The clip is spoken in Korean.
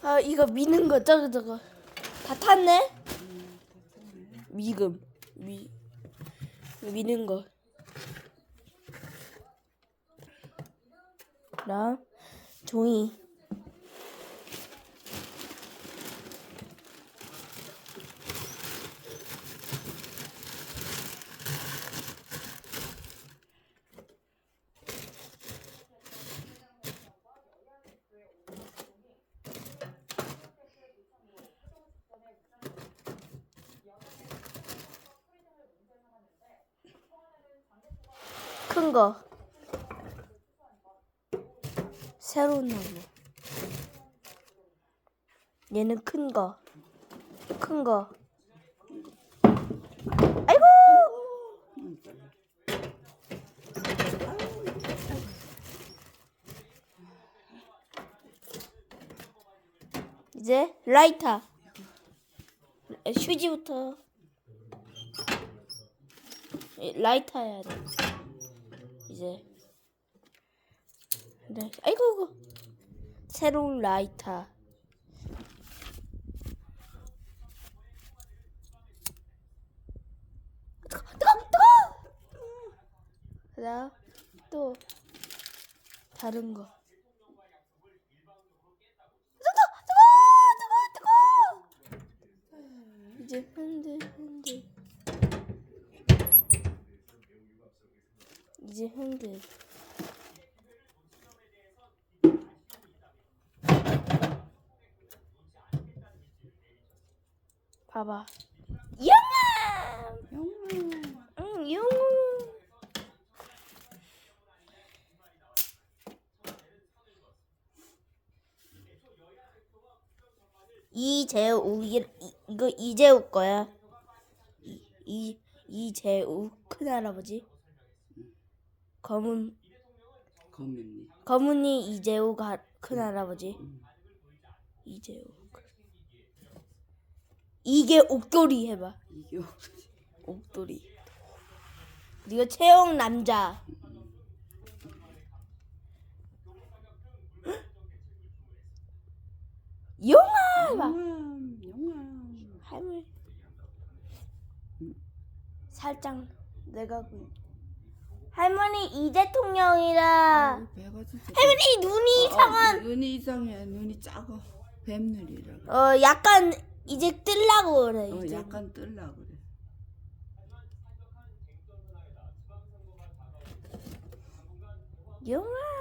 아 이거 미는 거 저거 다 탔네. 미는 거. 나 종이. 큰 거. 새로운 나무. 얘는 큰 거. 아이고! 이제 라이터. 휴지부터. 라이터 해야 돼. 이제. 네. 아이고. 새로운 라이터. 뜨거! 그다음 또 다른 거. 뜨거! 이제 흔들. 이제 흔들. 봐봐. 영아! 응, 영아. 이재우 이거 이재우 거야. 이재우 큰할아버지. 검은이 이재우가 큰할아버지. 이재우. 이게 옥돌이 해봐. 옥돌이. 이거 채용 남자. 영아 해봐. 할머니. 살짝 내가 할머니 이 대통령이다. 할머니 눈이 이상한. 눈이 이상해. 눈이 작아. 뱀눈이라고. 약간 이제 뜰라고 그래. 이제. 약간 뜰라 그래. 영아.